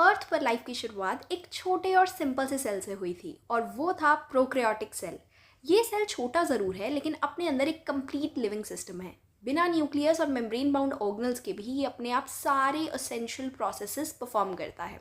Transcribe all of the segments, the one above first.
अर्थ पर लाइफ की शुरुआत एक छोटे और सिंपल से सेल से हुई थी और वो था प्रोक्रियोटिक सेल। ये सेल छोटा ज़रूर है लेकिन अपने अंदर एक कंप्लीट लिविंग सिस्टम है। बिना न्यूक्लियस और मेम्ब्रेन बाउंड ऑर्गेनल्स के भी ये अपने आप सारे एसेंशियल प्रोसेसेस परफॉर्म करता है।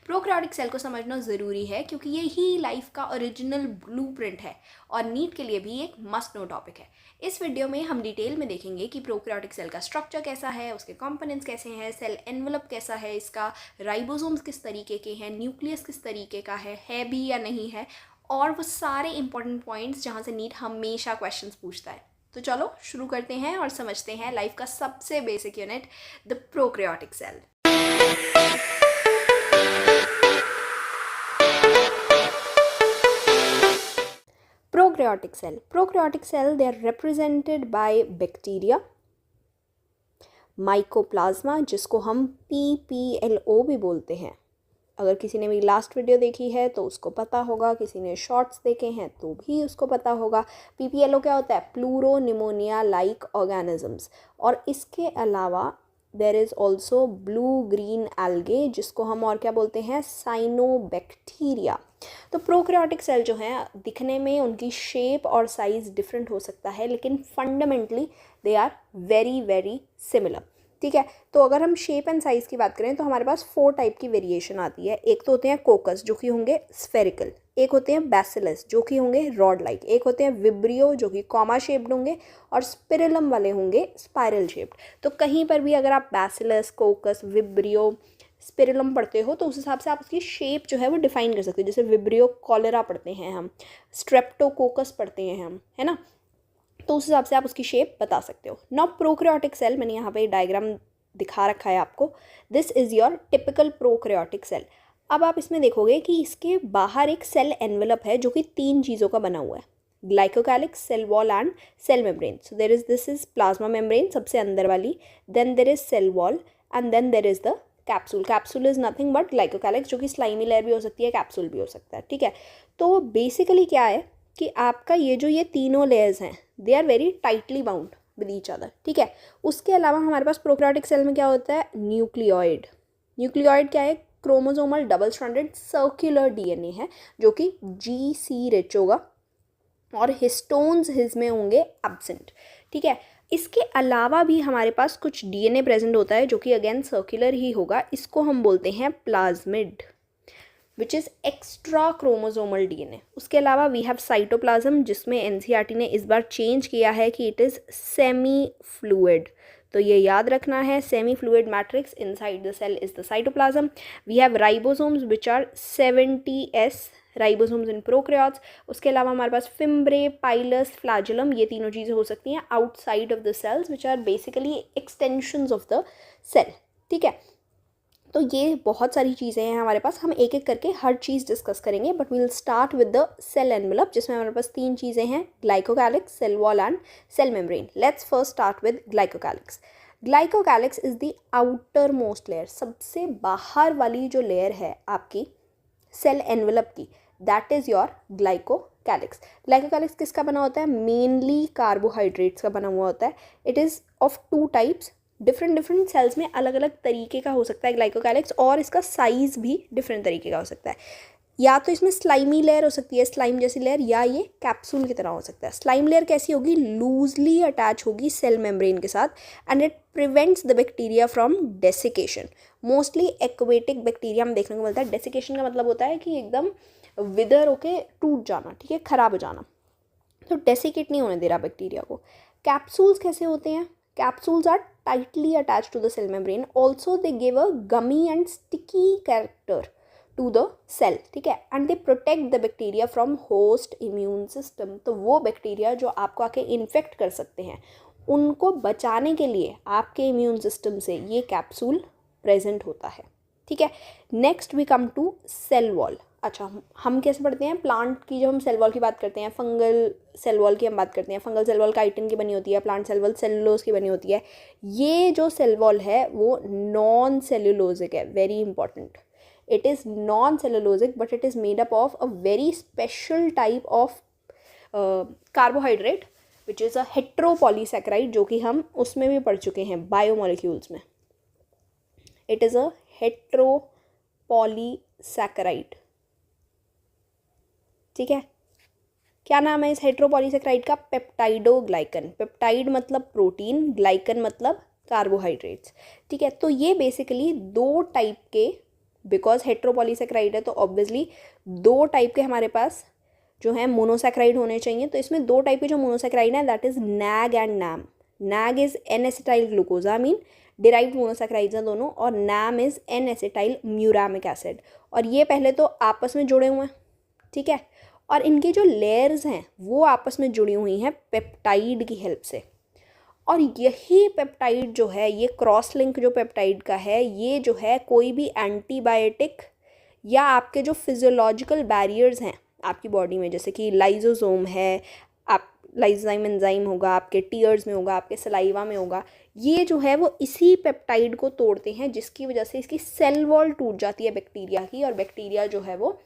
प्रोक्रियोटिक सेल को समझना ज़रूरी है क्योंकि ये ही लाइफ का ओरिजिनल ब्लूप्रिंट है और नीट के लिए भी एक मस्ट नो टॉपिक है। इस वीडियो में हम डिटेल में देखेंगे कि प्रोक्रियोटिक सेल का स्ट्रक्चर कैसा है, उसके कंपोनेंट्स कैसे हैं, सेल एनवेलप कैसा है इसका, राइबोसोम्स किस तरीके के हैं, न्यूक्लियस किस तरीके का है भी या नहीं है, और वो सारे इंपॉर्टेंट पॉइंट्स जहाँ से नीट हमेशा क्वेश्चंस पूछता है। तो चलो शुरू करते हैं और समझते हैं लाइफ का सबसे basic unit, the prokaryotic cell. Prokaryotic cell, they are represented by bacteria, mycoplasma जिसको हम PPLO भी बोलते हैं। अगर किसी ने मेरी लास्ट वीडियो देखी है तो उसको पता होगा, किसी ने शॉर्ट्स देखे हैं तो भी उसको पता होगा। PPLO क्या होता है? Pleuro pneumonia like organisms. और इसके अलावा there is also blue green algae जिसको हम और क्या बोलते हैं? साइनोबैक्टीरिया। तो प्रोकैरियोटिक सेल जो हैं दिखने में उनकी शेप और साइज़ डिफरेंट हो सकता है लेकिन fundamentally they are very very similar. ठीक है, तो अगर हम शेप एंड साइज़ की बात करें तो हमारे पास 4 टाइप की वेरिएशन आती है। एक तो होते हैं कोकस जो कि होंगे स्फेरिकल, एक होते हैं बैसिलस जो कि होंगे रॉड लाइक, एक होते हैं विब्रियो जो कि कॉमा शेप्ड होंगे, और स्पिरिलम वाले होंगे स्पाइरल शेप्ड। तो कहीं पर भी अगर आप बैसिलस, कोकस, विब्रियो, स्पिरिलम पढ़ते हो तो उस हिसाब से आप उसकी शेप जो है वो डिफाइन कर सकते हो। जैसे विब्रियो कॉलेरा पढ़ते हैं हम, स्ट्रेप्टोकोकस पढ़ते हैं हम, है ना, तो उस हिसाब से आप उसकी शेप बता सकते हो। नाउ प्रोकैरियोटिक सेल, मैंने यहाँ पे डायग्राम दिखा रखा है आपको। This is your typical prokaryotic cell. अब आप इसमें देखोगे कि इसके बाहर एक सेल एनवेलप है जो कि 3 चीज़ों का बना हुआ है, glycocalyx, cell wall and cell membrane. So there is this is plasma membrane सबसे अंदर वाली, then there is cell wall and then there is the capsule. Capsule is nothing but glycocalyx जो कि स्लाइमी लेयर भी हो सकती है, capsule भी हो सकता है। ठीक है, तो बेसिकली क्या है कि आपका ये तीनों लेयर्स हैं they are very tightly bound with each other. ठीक है, उसके अलावा हमारे पास प्रोकैरियोटिक सेल में क्या होता है? न्यूक्लियोइड। न्यूक्लियोइड क्या है? Chromosomal double stranded circular DNA है जो कि GC रिच होगा और हिस्टोन्स हिज में होंगे एब्सेंट। ठीक है, इसके अलावा भी हमारे पास कुछ DNA प्रेजेंट होता है जो कि अगेन सर्कुलर ही होगा। इसको हम बोलते हैं plasmid which is extra chromosomal DNA। उसके अलावा वी हैव साइटोप्लाज्म जिसमें NCERT ने इस बार चेंज किया है कि इट इज़ सेमी फ्लूइड। तो ये याद रखना है, semi fluid matrix inside the cell is the cytoplasm. We have ribosomes which are 70S ribosomes in prokaryotes. उसके अलावा हमारे पास फिम्ब्रे, पाइलस, फ्लैजेलम, ये तीनों चीज़ें हो सकती हैं outside of the cells which are basically extensions of the cell. ठीक है, तो ये बहुत सारी चीज़ें हैं हमारे पास, हम एक एक करके हर चीज़ डिस्कस करेंगे but we will start with the cell envelope जिसमें हमारे पास 3 चीज़ें हैं, glycocalyx, cell wall and cell membrane. Let's first start with glycocalyx. Glycocalyx is the outer most layer, सबसे बाहर वाली जो लेयर है आपकी सेल एनवेलप की, that is your glycocalyx. Glycocalyx किसका बना होता है? मेनली कार्बोहाइड्रेट्स का बना हुआ होता है। It is of 2 types, different cells में अलग अलग तरीके का हो सकता है ग्लाइकोकैलिक्स, और इसका साइज़ भी डिफरेंट तरीके का हो सकता है। या तो इसमें स्लाइमी लेयर हो सकती है, स्लाइम जैसी लेयर, या ये कैप्सूल की तरह हो सकता है। स्लाइम लेयर कैसी होगी? लूजली अटैच होगी सेल मेम्ब्रेन के साथ and it prevents the bacteria from desiccation. Mostly aquatic bacteria में देखने को मिलता है। डेसिकेशन का मतलब होता है कि एकदम विदर होके टूट जाना, ठीक है, खराब हो जाना। तो डेसिकेट नहीं होने दे रहा बैक्टीरिया को। कैप्सूल्स कैसे होते हैं? Capsules are tightly attached to the cell membrane. Also, they give a gummy and sticky character to the cell. ठीक है, and they protect the bacteria from host immune system. तो वो बैक्टीरिया जो आपको आके इन्फेक्ट कर सकते हैं उनको बचाने के लिए आपके इम्यून सिस्टम से ये कैप्सूल प्रेजेंट होता है। ठीक है, next we come to cell wall. अच्छा, हम कैसे पढ़ते हैं प्लांट की? जब हम सेल वॉल की बात करते हैं, फंगल सेल वॉल की हम बात करते हैं, फंगल सेल वॉल काइटिन की बनी होती है, प्लांट सेल वॉल सेलुलोज की बनी होती है। ये जो सेल वॉल है वो नॉन सेलुलोजिक है, very important. It is non cellulosic but it is made up of a very special type of carbohydrate which is a heteropolysaccharide, जो कि हम उसमें भी पढ़ चुके हैं बायोमोलिक्यूल्स में। It is a hetero heteropolysaccharide. ठीक है, क्या नाम है इस हेट्रोपॉलीसैकेराइड का? पेप्टाइडोग्लाइकन। पेप्टाइड मतलब प्रोटीन, ग्लाइकन मतलब कार्बोहाइड्रेट्स। ठीक है, तो ये बेसिकली दो टाइप के, बिकॉज हेट्रोपॉलीसैकेराइड है तो ऑब्वियसली दो टाइप के हमारे पास जो है मोनोसैकेराइड होने चाहिए। तो इसमें दो टाइप के जो मोनोसैकेराइड हैं that is NAG and NAM. NAG is N acetyl glucosamine, derived monosaccharides हैं दोनों, और NAM is N acetyl muramic acid. और ये पहले तो आपस में जुड़े हुए हैं, ठीक है, और इनकी जो लेयर्स हैं वो आपस में जुड़ी हुई हैं पेप्टाइड की हेल्प से। और यही पेप्टाइड जो है, ये क्रॉस लिंक जो पेप्टाइड का है, ये जो है कोई भी एंटीबायोटिक या आपके जो फिजियोलॉजिकल बैरियर्स हैं आपकी बॉडी में, जैसे कि लाइजोसोम है, आप लाइजोजाइम एंजाइम होगा, आपके टीयर्स में होगा, आपके सलाइवा में होगा, ये जो है वो इसी पेप्टाइड को तोड़ते हैं, जिसकी वजह से इसकी सेल वॉल टूट जाती है बैक्टीरिया की, और बैक्टीरिया जो है वो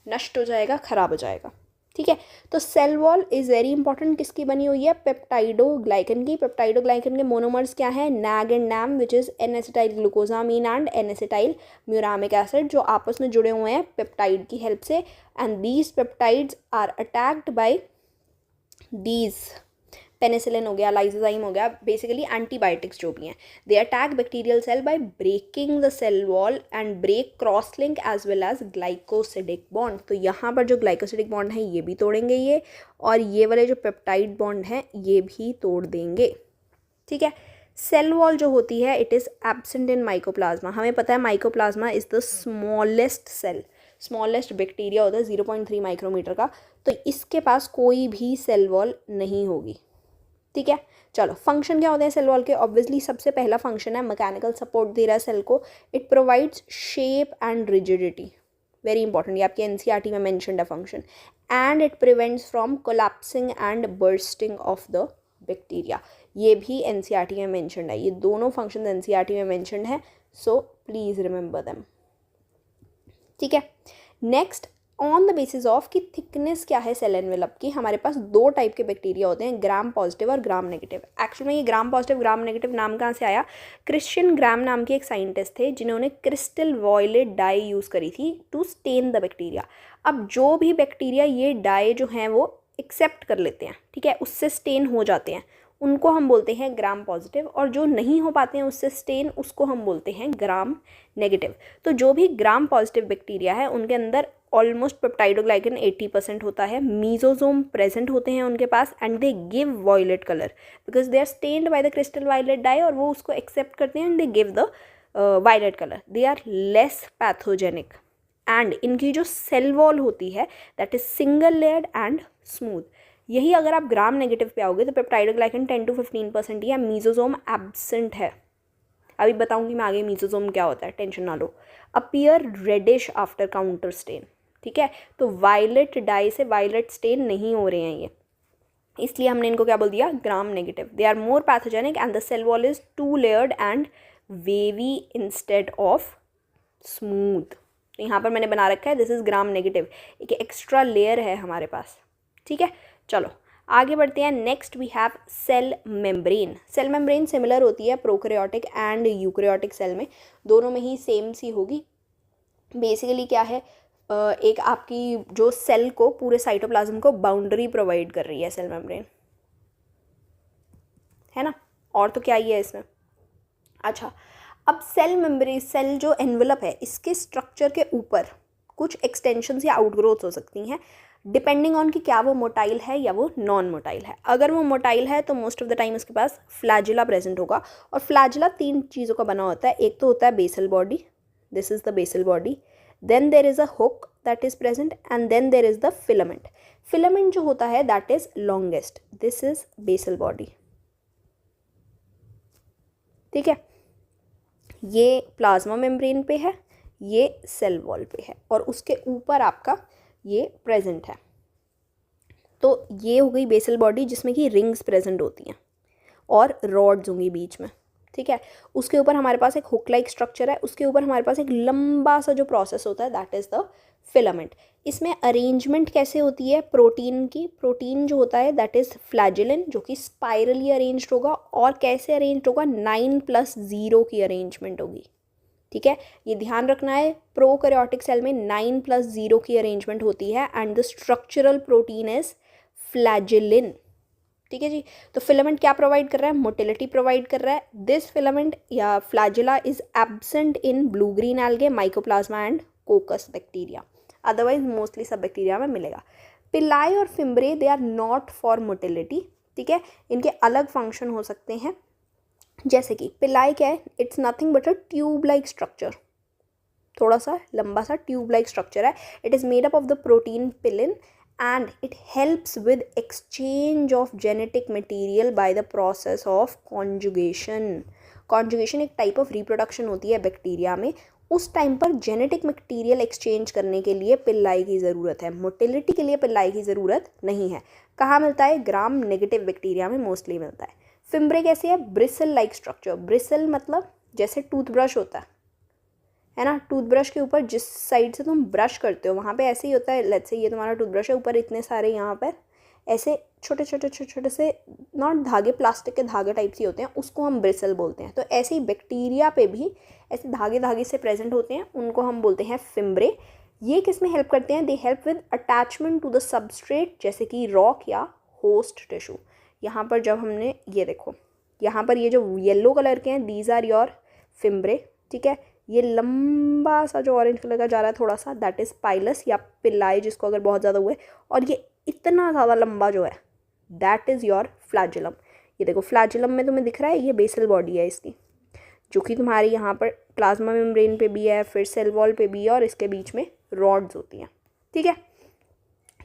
नष्ट हो जाएगा, खराब हो जाएगा। ठीक है, तो cell wall is very important. किसकी बनी हुई है? पेप्टाइडोग्लाइकन की। पेप्टाइडोग्लाइकन के मोनोमर्स क्या है? NAG and NAM, which is N acetyl glucosamine and N acetyl muramic acid, जो आपस में जुड़े हुए हैं पेप्टाइड की हेल्प से। And these peptides are attacked by these, penicillin हो गया, लाइसोजाइम हो गया, बेसिकली एंटीबायोटिक्स जो भी हैं, they attack bacterial cell by breaking the cell wall and break cross link as well as glycosidic bond. तो यहाँ पर जो ग्लाइकोसिडिक बॉन्ड है ये भी तोड़ेंगे ये, और ये वाले जो पेप्टाइड बॉन्ड हैं ये भी तोड़ देंगे। ठीक है, सेल वॉल जो होती है it is absent in mycoplasma. हमें पता है mycoplasma is the smallest cell, smallest bacteria होता है 0.3 माइक्रोमीटर का, तो इसके पास कोई भी सेल वॉल नहीं होगी। ठीक है, चलो फंक्शन क्या होते हैं सेल वॉल के? ऑब्वियसली सबसे पहला फंक्शन है मैकेनिकल सपोर्ट दे रहा है सेल को। It provides shape and rigidity, very important, ये आपके एनसीईआरटी में मेंशन्ड है function. And it prevents from collapsing and bursting of the bacteria, ये भी एनसीईआरटी में मेंशन्ड है। ये दोनों फंक्शन एनसीईआरटी में मेंशन्ड है, सो प्लीज़ रिमेंबर देम। ठीक है, next on the basis of कि थिकनेस क्या है सेल एनवेलप की, हमारे पास दो टाइप के बैक्टीरिया होते हैं, ग्राम पॉजिटिव और ग्राम नेगेटिव। एक्चुअली में ये ग्राम पॉजिटिव ग्राम नेगेटिव नाम कहाँ से आया? क्रिश्चियन ग्राम नाम के एक साइंटिस्ट थे जिन्होंने क्रिस्टल वॉयलेट डाई यूज़ करी थी टू स्टेन द बैक्टीरिया। अब जो भी बैक्टीरिया ये डाई जो हैं वो एक्सेप्ट कर लेते हैं, ठीक है, उससे स्टेन हो जाते हैं, उनको हम बोलते हैं ग्राम पॉजिटिव, और जो नहीं हो पाते हैं उससे स्टेन, उसको हम बोलते हैं ग्राम नेगेटिव। तो जो भी ग्राम पॉजिटिव बैक्टीरिया है उनके अंदर ऑलमोस्ट पेप्टाइडोग्लाइकन 80% होता है, मीजोजोम प्रेजेंट होते हैं उनके पास, and they give violet colour because they are stained by the crystal violet dye, और वो उसको एक्सेप्ट करते हैं and they give the violet colour. They are less pathogenic, and इनकी जो सेल वॉल होती है that is single layered and smooth. यही अगर आप ग्राम नेगेटिव पे आओगे तो पेप्टाइडोग्लाइकन 10 to 15% ही है, मीजोजोम एब्सेंट है। अभी बताऊंगी मैं आगे मीजोजोम क्या होता है, टेंशन ना लो। Appear reddish after counter stain, ठीक है, तो वायलेट डाई से वायलेट स्टेन नहीं हो रहे हैं ये, इसलिए हमने इनको क्या बोल दिया? Gram negative. They are more pathogenic and the cell wall is 2 layered and wavy instead of smooth. तो यहाँ पर मैंने बना रखा है दिस इज ग्राम नेगेटिव, एक एक्स्ट्रा लेयर है हमारे पास। ठीक है, चलो आगे बढ़ते हैं। Next we have cell membrane. Cell membrane similar होती है प्रोकैरियोटिक एंड यूकैरियोटिक सेल में, दोनों में ही सेम सी होगी। बेसिकली क्या है, एक आपकी जो सेल को, पूरे साइटोप्लाज्म को बाउंड्री प्रोवाइड कर रही है सेल मेम्ब्रेन, है ना, और तो क्या ही है इसमें। अच्छा, अब सेल मेम्ब्रेन, सेल जो एनवेलप है इसके स्ट्रक्चर के ऊपर कुछ एक्सटेंशंस या आउटग्रोथ हो सकती हैं डिपेंडिंग ऑन कि क्या वो मोटाइल है या वो नॉन मोटाइल है। अगर वो मोटाइल है तो मोस्ट ऑफ द टाइम उसके पास फ्लैजिला प्रेजेंट होगा, और फ्लैजिला 3 चीज़ों का बना होता है। एक तो होता है basal body, this is the basal body, then there is a hook that is present, and then there is the filament. Filament जो होता है that is longest, this is basal body. ठीक है, ये प्लाज्मा मेम्ब्रेन पे है, ये cell wall पे है, और उसके ऊपर आपका ये प्रेजेंट है। तो ये हो गई बेसल बॉडी जिसमें कि रिंग्स प्रेजेंट होती हैं और रॉड्स होंगी बीच में। ठीक है, उसके ऊपर हमारे पास एक हुक लाइक स्ट्रक्चर है, उसके ऊपर हमारे पास एक लंबा सा जो प्रोसेस होता है दैट इज़ द फिलामेंट। इसमें अरेंजमेंट कैसे होती है प्रोटीन की? प्रोटीन जो होता है दैट इज़ फ्लैजिलिन, जो कि स्पाइरली अरेंज्ड होगा, और कैसे अरेंज्ड होगा? 9+0 की अरेंजमेंट होगी। ठीक है, ये ध्यान रखना है। प्रोकैरियोटिक सेल में 9+0 की अरेंजमेंट होती है and the structural protein is flagellin. ठीक है जी, तो फिलामेंट क्या प्रोवाइड कर रहा है? मोटिलिटी प्रोवाइड कर रहा है। दिस फिलामेंट या flagella is absent in blue green algae, mycoplasma and coccus bacteria, otherwise mostly सब बैक्टीरिया में मिलेगा। पिलाई और fimbriae they are not for motility. ठीक है, इनके अलग फंक्शन हो सकते हैं, जैसे कि पिलाई क्या है? It's nothing but a tube like structure, थोड़ा सा लंबा सा ट्यूब लाइक स्ट्रक्चर है। It is made up of the protein pilin and it helps with exchange of genetic material by the process of conjugation. conjugation एक type of reproduction होती है bacteria में, उस टाइम पर जेनेटिक मटेरियल एक्सचेंज करने के लिए पिल्लाई की ज़रूरत है। मोटिलिटी के लिए पिल्लाई की ज़रूरत नहीं है। कहाँ मिलता है? ग्राम नेगेटिव बैक्टीरिया में मोस्टली मिलता है। फिम्ब्रे कैसे है? Bristle like structure. ब्रिसल मतलब जैसे टूथब्रश होता है ना, टूथब्रश के ऊपर जिस साइड से तुम ब्रश करते हो वहाँ पे ऐसे ही होता है। लेट्स से ये तुम्हारा टूथब्रश है, ऊपर इतने सारे यहाँ पर ऐसे छोटे छोटे छोटे छोटे से नॉट धागे, प्लास्टिक के धागे टाइप से होते हैं, उसको हम ब्रिसल बोलते हैं। तो ऐसे ही बैक्टीरिया पे भी ऐसे धागे धागे से प्रेजेंट होते हैं, उनको हम बोलते हैं फिम्ब्रे। ये किस में हेल्प करते हैं? They help with attachment to the substrate, जैसे कि रॉक या होस्ट टिश्यू। यहाँ पर जब हमने ये देखो, यहाँ पर ये जो येलो कलर के हैं, दीज आर योर फिम्ब्रे। ठीक है, ये लंबा सा जो ऑरेंज कलर का जा रहा है थोड़ा सा, दैट इज़ पाइलस या पिल्लाई, जिसको अगर बहुत ज़्यादा हुए, और ये इतना ज़्यादा लंबा जो है दैट इज़ योर फ्लैजिलम। ये देखो फ्लैजिलम में तुम्हें दिख रहा है, ये बेसल बॉडी है इसकी, जो कि तुम्हारी यहाँ पर प्लाज्मा मेम्ब्रेन पे भी है, फिर सेल वॉल पे भी है, और इसके बीच में रॉड्स होती हैं। ठीक है,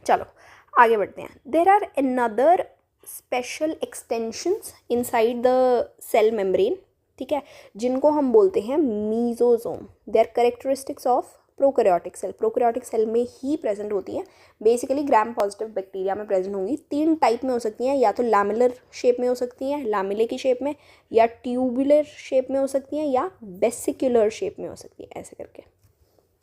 चलो आगे बढ़ते हैं। There are another special extensions inside the cell membrane, ठीक है, जिनको हम बोलते हैं mesosome. They are characteristics of prokaryotic cell. Prokaryotic cell में ही प्रेजेंट होती है, बेसिकली ग्राम पॉजिटिव बैक्टीरिया में प्रेजेंट होंगी। 3 टाइप में हो सकती हैं, या तो लैमेलर शेप में हो सकती हैं, लैमेले की शेप में, या ट्यूबुलर शेप में हो सकती हैं, या वेसिकुलर शेप में हो सकती है, ऐसे करके।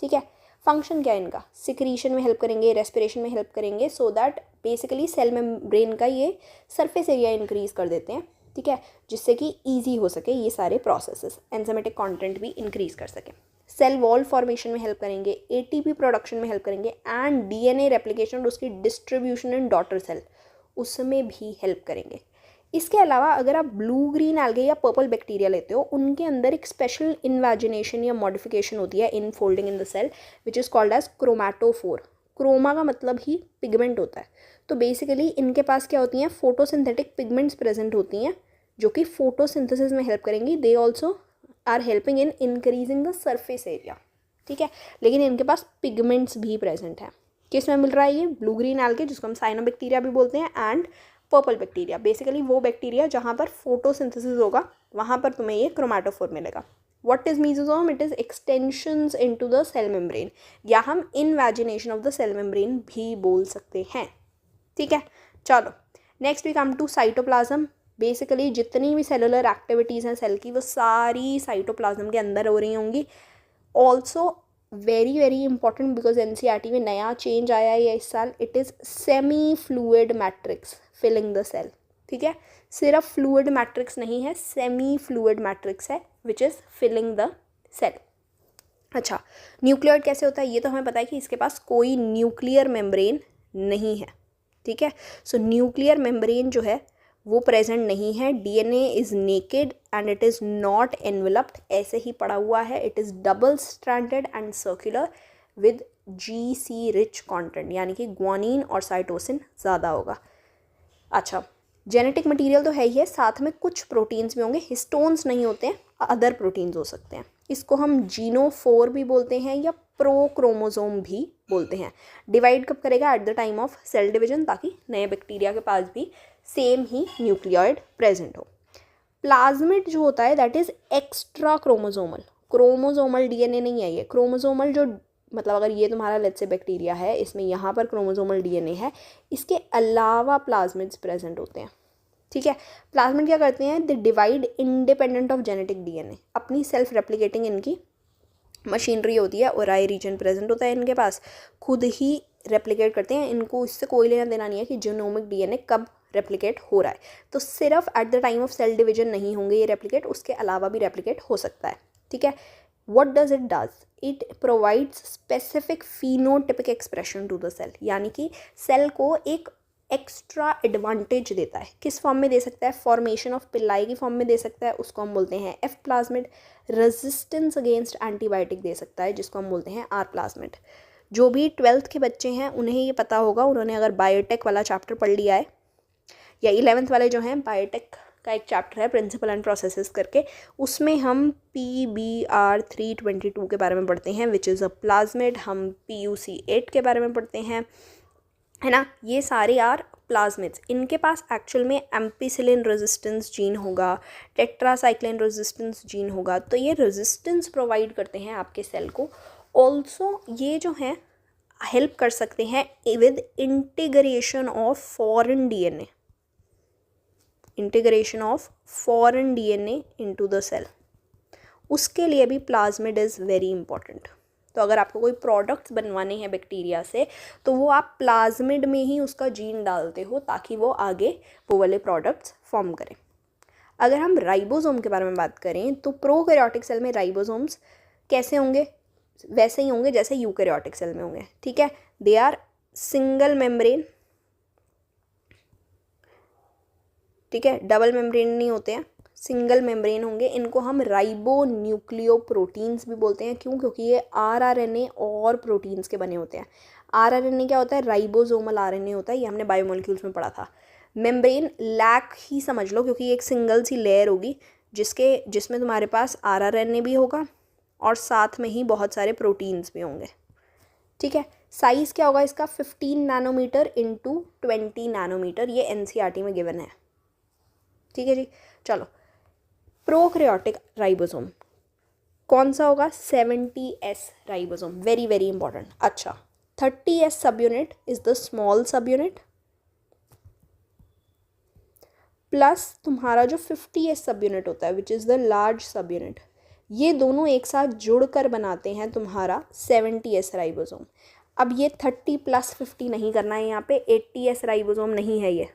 ठीक है, फंक्शन क्या है इनका? सिक्रीशन में हेल्प करेंगे, रेस्पिरेशन में हेल्प करेंगे, so that basically cell membrane का ये सरफेस एरिया इंक्रीज कर देते हैं। ठीक है, जिससे कि ईजी हो सके ये सारे प्रोसेसेस, एंजाइमेटिक कंटेंट भी इंक्रीज कर सके। सेल वॉल फॉर्मेशन में हेल्प करेंगे, एटीपी प्रोडक्शन में हेल्प करेंगे, एंड डीएनए रेप्लिकेशन और उसकी डिस्ट्रीब्यूशन इन डॉटर सेल, उसमें भी हेल्प करेंगे। इसके अलावा अगर आप ब्लू ग्रीन एल्गे या पर्पल बैक्टीरिया लेते हो, उनके अंदर एक स्पेशल इन्वेजिनेशन या मॉडिफिकेशन होती है in folding in the cell, which is called as chromatophore. Chroma का मतलब ही पिगमेंट होता है। तो बेसिकली इनके पास क्या होती हैं? फोटोसिंथेटिक पिगमेंट्स प्रेजेंट होती हैं, जो कि फोटोसिंथेसिस में हेल्प करेंगी। They also are helping in increasing the surface area. ठीक है, लेकिन इनके पास पिगमेंट्स भी प्रेजेंट हैं। किस में मिल रहा है ये? ब्लू ग्रीन एल्गे, जिसको हम साइनोबैक्टीरिया भी बोलते हैं, एंड पर्पल बैक्टीरिया। बेसिकली वो बैक्टीरिया जहाँ पर फोटोसिंथेसिस होगा, वहाँ पर तुम्हें ये क्रोमैटोफोर मिलेगा। What is mesosome? It is extensions into the cell membrane, या हम invagination of the cell membrane भी बोल सकते हैं। ठीक है, चलो next we come to cytoplasm. Basically जितनी भी सेलुलर एक्टिविटीज़ हैं सेल की, वो सारी साइटोप्लाज्म के अंदर हो रही होंगी। Also very very important, because NCERT में नया चेंज आया है इस साल, it is semi fluid matrix filling the cell. ठीक है, सिर्फ फ्लूइड मैट्रिक्स नहीं है, सेमी फ्लूइड मैट्रिक्स है, which is filling the cell. अच्छा, न्यूक्लियोइड कैसे होता है? ये तो हमें पता है कि इसके पास कोई न्यूक्लियर मेम्ब्रेन नहीं है। ठीक है, सो न्यूक्लियर मेम्ब्रेन जो है वो प्रेजेंट नहीं है। DNA is naked and it is not enveloped, ऐसे ही पड़ा हुआ है। It is double stranded and circular with GC rich content, यानी कि ग्वानिन और साइटोसिन ज़्यादा होगा। अच्छा, जेनेटिक मटेरियल तो है ही है, साथ में कुछ प्रोटीन्स भी होंगे। हिस्टोन्स नहीं होते हैं, अदर प्रोटीन्स हो सकते हैं। इसको हम जीनोफोर भी बोलते हैं या प्रोक्रोमोसोम भी बोलते हैं। डिवाइड कब करेगा? At the time of cell division, ताकि नए बैक्टीरिया के पास भी सेम ही न्यूक्लियोइड प्रेजेंट हो। प्लाज्मिड जो होता है that is extra chromosomal. Chromosomal DNA नहीं है ये, क्रोमोसोमल जो मतलब अगर ये तुम्हारा लेट्स से बैक्टीरिया है, इसमें यहाँ पर क्रोमोसोमल डीएनए है, इसके अलावा प्लाज्मिड्स प्रेजेंट होते हैं। ठीक है, प्लाज्मिड क्या करते हैं? They divide independent of genetic DNA. अपनी सेल्फ रेप्लिकेटिंग इनकी मशीनरी होती है, ओराई रीजन प्रेजेंट होता है इनके पास, खुद ही रेप्लिकेट करते हैं। इनको इससे कोई लेना देना नहीं है कि जीनोमिक डीएनए कब रेप्लिकेट हो रहा है। तो सिर्फ at the time of cell division नहीं होंगे ये रेप्लिकेट, उसके अलावा भी रेप्लिकेट हो सकता है। ठीक है, what does it does? It provides specific phenotypic expression to the cell, यानी कि सेल को एक एक्स्ट्रा एडवांटेज देता है। किस फॉर्म में दे सकता है? फॉर्मेशन ऑफ पिल्लाई की फॉर्म में दे सकता है, उसको हम बोलते हैं F plasmid. Resistance against antibiotic दे सकता है, जिसको हम बोलते हैं आर प्लाज्मिड। जो भी 12th के बच्चे हैं उन्हें ये पता होगा, उन्होंने अगर बायोटेक वाला चैप्टर पढ़ लिया है, या 11th वाले जो हैं बायोटेक का एक चैप्टर है प्रिंसिपल एंड प्रोसेसेस करके, उसमें हम PBr 322 के बारे में पढ़ते हैं, विच इज़ अ प्लाज्मिड। हम PUC8 के बारे में पढ़ते हैं, है ना। ये सारे आर प्लाज्मिड्स। इनके पास एक्चुअल में एम्पिसिलिन रेजिस्टेंस जीन होगा, टेट्रासाइक्लिन रेजिस्टेंस जीन होगा, तो ये रेजिस्टेंस प्रोवाइड करते हैं आपके सेल को। ऑल्सो ये जो हैं हेल्प कर सकते हैं with integration of foreign DNA, integration of foreign DNA into the cell. उसके लिए भी प्लाज्मिड इज़ वेरी इंपॉर्टेंट। तो अगर आपको कोई प्रोडक्ट्स बनवाने हैं बैक्टीरिया से, तो वो आप प्लाज्मिड में ही उसका जीन डालते हो ताकि वो आगे वो वाले प्रोडक्ट्स फॉर्म करें। अगर हम राइबोसोम के बारे में बात करें तो प्रोकैरियोटिक सेल में राइबोसोम्स कैसे होंगे? वैसे ही होंगे जैसे यूकैरियोटिक सेल में होंगे, ठीक है। दे आर सिंगल मेम्ब्रेन, ठीक है, डबल मेम्ब्रेन नहीं होते हैं, सिंगल मेम्ब्रेन होंगे। इनको हम राइबो न्यूक्लियोप्रोटीन्स भी बोलते हैं। क्यों? क्योंकि ये RNA और प्रोटीन्स के बने होते हैं। RNA क्या होता है? राइबोसोमल RNA होता है, ये हमने बायोमोलिक्यूल्स में पढ़ा था। मेम्ब्रेन लैक ही समझ लो, क्योंकि एक सिंगल सी लेयर होगी जिसमें तुम्हारे पास RNA भी होगा और साथ में ही बहुत सारे प्रोटीन्स भी होंगे, ठीक है। साइज़ क्या होगा इसका? 15 नैनोमीटर इंटू 20 नैनोमीटर, ये NCERT में गिवन है, ठीक है जी। चलो, प्रोकैरियोटिक राइबोसोम कौन सा होगा? 70S ribosome, very very important. अच्छा, 30S सब यूनिट इज द स्मॉल सब यूनिट, प्लस तुम्हारा जो 50S सब यूनिट होता है विच इज़ द लार्ज सब यूनिट, ये दोनों एक साथ जुड़कर बनाते हैं तुम्हारा 70S राइबोसोम। अब ये 30 + 50 नहीं करना है, यहाँ पे 80S राइबोसोम नहीं है ये,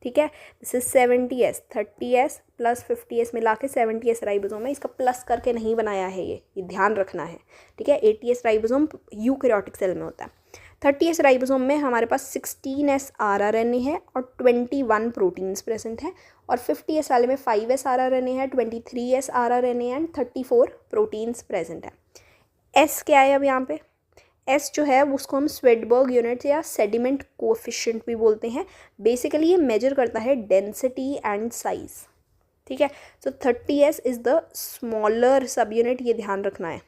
ठीक है। This is 70S, 30S + 50S मिला के 70S राइबोसोम है। इसका प्लस करके नहीं बनाया है ये ध्यान रखना है, ठीक है। 80S राइबोसोम यूकैरियोटिक सेल में होता है। 30S राइबोसोम में हमारे पास 16S RNA है और 21 प्रोटीन्स प्रेजेंट है, और 50S वाले में 5S RNA है, 23S RNA and 34 proteins present है। S क्या है अब यहाँ पे? S जो है उसको हम स्वेडबर्ग यूनिट या सेडिमेंट कोएफिशिएंट भी बोलते हैं। बेसिकली ये मेजर करता है डेंसिटी एंड साइज, ठीक है। सो 30S इज़ द स्मॉलर सब यूनिट, ये ध्यान रखना है,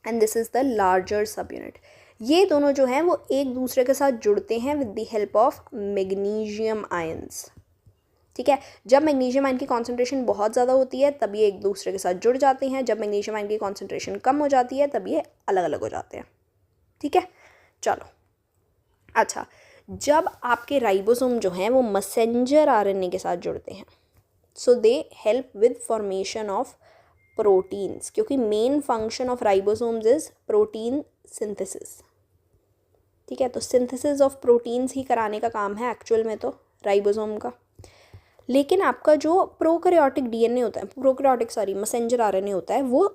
and this is the larger सब यूनिट। ये दोनों जो हैं वो एक दूसरे के साथ जुड़ते हैं with the help of magnesium ions, ठीक है। जब मैग्नीशियम आयन की कॉन्सेंट्रेशन बहुत ज़्यादा होती है तब ये एक दूसरे के साथ जुड़ जाते हैं, जब मैग्नीशियम आयन की कॉन्सेंट्रेशन कम हो जाती है तब ये अलग अलग हो जाते हैं, ठीक है। चलो, अच्छा, जब आपके राइबोसोम जो हैं वो मैसेंजर RNA के साथ जुड़ते हैं, so they help with formation of proteins, क्योंकि main function of ribosomes is protein synthesis, ठीक है। तो सिंथेसिस ऑफ प्रोटीन्स ही कराने का काम है एक्चुअल में तो राइबोसोम का। लेकिन आपका जो प्रोकैरियोटिक DNA होता है, मैसेंजर RNA होता है, वो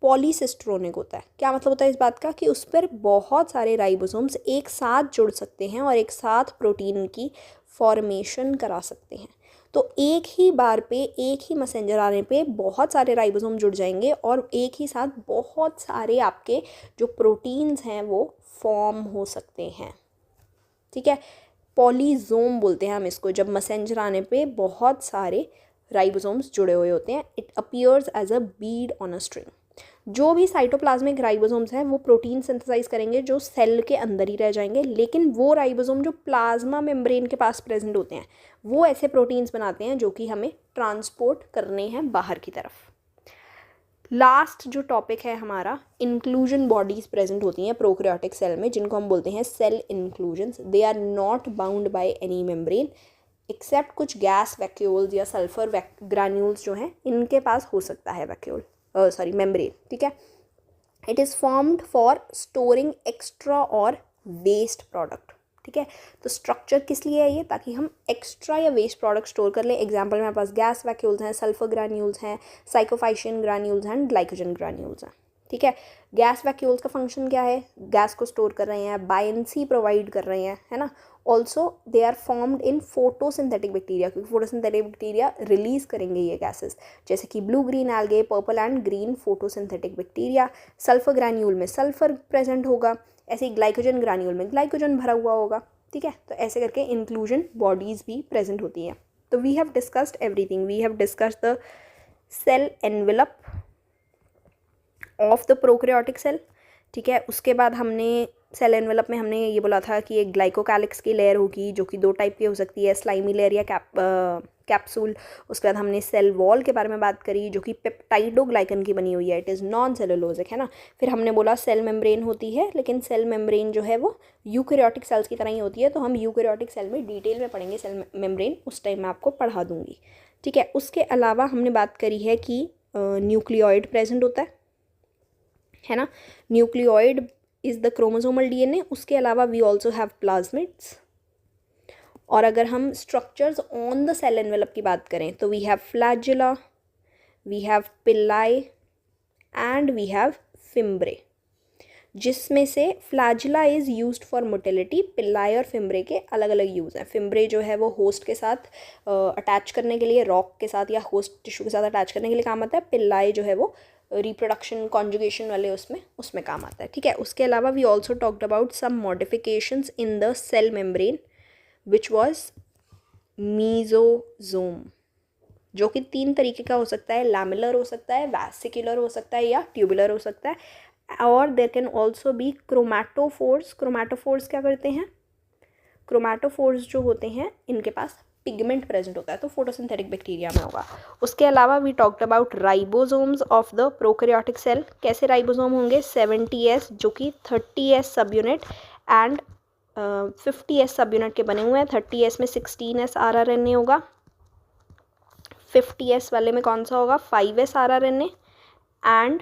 पॉलीसिस्ट्रोनिक होता है। क्या मतलब होता है इस बात का? कि उस पर बहुत सारे राइबोसोम्स एक साथ जुड़ सकते हैं और एक साथ प्रोटीन की फॉर्मेशन करा सकते हैं। तो एक ही बार पे, एक ही मैसेंजर RNA पे बहुत सारे राइबोसोम जुड़ जाएंगे और एक ही साथ बहुत सारे आपके जो प्रोटीन्स हैं वो फॉर्म हो सकते हैं, ठीक है। पॉलीजोम बोलते हैं हम इसको, जब मैसेंजर RNA पे बहुत सारे राइबोसोम्स जुड़े हुए होते हैं। It appears as a bead on a string. जो भी साइटोप्लाज्मिक राइबोसोम्स हैं वो प्रोटीन सिंथेसाइज करेंगे जो सेल के अंदर ही रह जाएंगे, लेकिन वो राइबोसोम जो प्लाज्मा मेम्ब्रेन के पास प्रेजेंट होते हैं वो ऐसे प्रोटीन्स बनाते हैं जो कि हमें ट्रांसपोर्ट करने हैं बाहर की तरफ। लास्ट जो टॉपिक है हमारा, इंक्लूजन बॉडीज प्रेजेंट होती हैं प्रोकैरियोटिक सेल में, जिनको हम बोलते हैं cell inclusions. They are not bound by any membrane except कुछ गैस वैक्यूल्स या सल्फर ग्रैन्यूल्स जो हैं इनके पास हो सकता है मेम्ब्रेन, ठीक है। It is formed for storing extra और वेस्ट प्रोडक्ट, ठीक है। तो स्ट्रक्चर किस लिए है ये? ताकि हम एक्स्ट्रा या वेस्ट प्रोडक्ट स्टोर कर लें। एग्जाम्पल मेरे पास गैस वैक्यूल्स हैं, सल्फर ग्रैन्यूल्स हैं, साइकोफाइशियन ग्रैन्यूल्स हैं, ग्लाइकोजन ग्रैन्यूल्स हैं, ठीक है। गैस वैक्यूल्स का फंक्शन क्या है, गैस को स्टोर कर रहे हैं, बायंसी प्रोवाइड कर रहे हैं, है ना। Also they are formed in photosynthetic bacteria, क्योंकि फोटोसिंथेटिक बैक्टीरिया रिलीज करेंगे ये गैसेस, जैसे कि blue green algae, purple and green photosynthetic bacteria. Sulphur granule में सल्फर प्रेजेंट होगा, ऐसे ही ग्लाइकोजन ग्रैन्यूल में ग्लाइकोजन भरा हुआ होगा, ठीक है। तो ऐसे करके इंक्लूजन बॉडीज भी प्रेजेंट होती हैं। तो we have discussed everything, we have discussed the cell envelope of the prokaryotic cell, ठीक है। उसके बाद हमने सेल एनवेलप में हमने ये बोला था कि एक ग्लाइकोकैलिक्स की लेयर होगी जो कि 2 टाइप की हो सकती है, स्लाइमी लेयर या कैप्सूल। उसके बाद हमने सेल वॉल के बारे में बात करी जो कि पेप्टाइडोग्लाइकन की बनी हुई है, इट इज़ नॉन सेलुलोजिक, है ना। फिर हमने बोला सेल मेम्ब्रेन होती है, लेकिन सेल मेम्ब्रेन जो है वो यूकैरियोटिक सेल्स की तरह ही होती है, तो हम यूकैरियोटिक सेल में डिटेल में पढ़ेंगे सेल मेम्ब्रेन, उस टाइम मैं आपको पढ़ा दूंगी, ठीक है। उसके अलावा हमने बात करी है कि न्यूक्लियोइड प्रेजेंट होता है ना। Nucleoid is the chromosomal DNA. उसके अलावा वी ऑल्सो हैव प्लाज्मिड्स। और अगर हम structures on the cell envelope की बात करें तो we have flagella, we have pili and we have fimbriae, जिसमें से flagella is used for motility, pili और फिम्ब्रे के अलग अलग यूज़ हैं। फिम्ब्रे जो है वो होस्ट के साथ अटैच करने के लिए, रॉक के साथ या होस्ट टिश्यू के साथ अटैच करने के लिए काम आता है। पिल्लाई जो है वो रिप्रोडक्शन कॉन्जुगेशन वाले उसमें काम आता है, ठीक है। उसके अलावा we also talked about some modifications in the cell membrane which was mesosome, जो कि 3 तरीके का हो सकता है, लैमेलर हो सकता है, वैसिकुलर हो सकता है या ट्यूबुलर हो सकता है, और there can also be chromatophores. Chromatophores क्या करते हैं, क्रोमैटोफोर्स जो होते हैं इनके पास पिगमेंट प्रेजेंट होता है, तो फोटोसिंथेटिक बैक्टीरिया में होगा। उसके अलावा we talked about ribosomes of the prokaryotic cell. कैसे राइबोसोम होंगे, 70S जो कि 30S सब यूनिट एंड 50S सब यूनिट के बने हुए हैं। 30S में 16S RRNA होगा, 50S वाले में कौन सा होगा, 5S RRNA and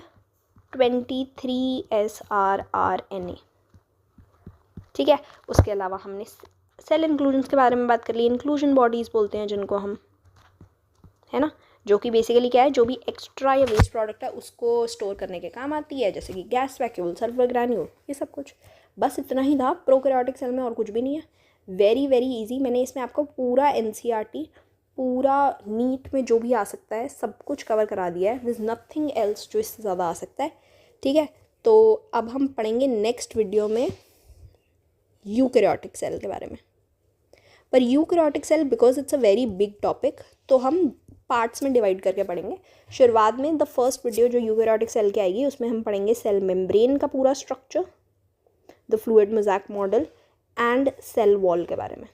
23S RRNA, ठीक है। उसके अलावा हमने सेल इंक्लूजन्स के बारे में बात कर ली। इंक्लूजन बॉडीज़ बोलते हैं जिनको हम, है ना, जो कि बेसिकली क्या है, जो भी एक्स्ट्रा या वेस्ट प्रोडक्ट है उसको स्टोर करने के काम आती है, जैसे कि गैस वैक्यूल, सल्फर ग्रैन्यूल, ये सब कुछ। बस इतना ही था प्रोकैरियोटिक सेल में, और कुछ भी नहीं है। Very very easy. मैंने इसमें आपको पूरा NCERT, पूरा नीट में जो भी आ सकता है सब कुछ कवर करा दिया है। दिस नथिंग एल्स जो इससे ज़्यादा आ सकता है, ठीक है। तो अब हम पढ़ेंगे नेक्स्ट वीडियो में यूकैरियोटिक सेल के बारे में। पर eukaryotic cell because it's a very big topic, तो हम पार्ट्स में डिवाइड करके पढ़ेंगे। शुरुआत में द फर्स्ट वीडियो जो यूकैरियोटिक सेल की आएगी उसमें हम पढ़ेंगे सेल मेम्ब्रेन का पूरा structure, the fluid mosaic model and cell wall के बारे में,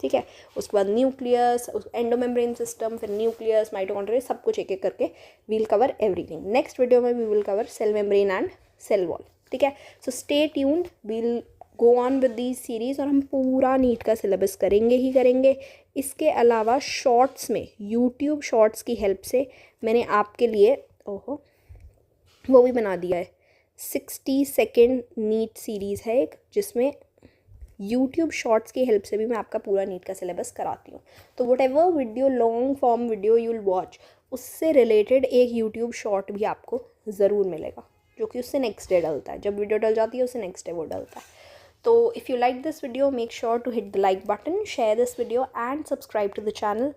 ठीक है। उसके बाद न्यूक्लियस, एंडोमेम्ब्रेन सिस्टम, फिर न्यूक्लियस, माइटोकॉन्ड्रिया, सब कुछ एक एक करके we'll cover everything. Next video में we will cover cell membrane and cell wall, ठीक है। So stay tuned, we'll go on with the series, और हम पूरा नीट का सिलेबस करेंगे ही करेंगे। इसके अलावा शॉर्ट्स में, यूट्यूब शॉर्ट्स की हेल्प से मैंने आपके लिए वो भी बना दिया है, 60 सेकेंड नीट सीरीज़ है एक, जिसमें यूट्यूब शॉर्ट्स की हेल्प से भी मैं आपका पूरा नीट का सिलेबस कराती हूँ। तो what ever video, long form video you will watch, उससे रिलेटेड एक यूट्यूब शॉर्ट भी आपको ज़रूर मिलेगा, जो कि उससे नेक्स्ट डे डलता है। जब वीडियो डल जाती है उससे नेक्स्ट डे वो डलता है। तो if you like this video, make sure to hit the like button, share this video and subscribe to the channel.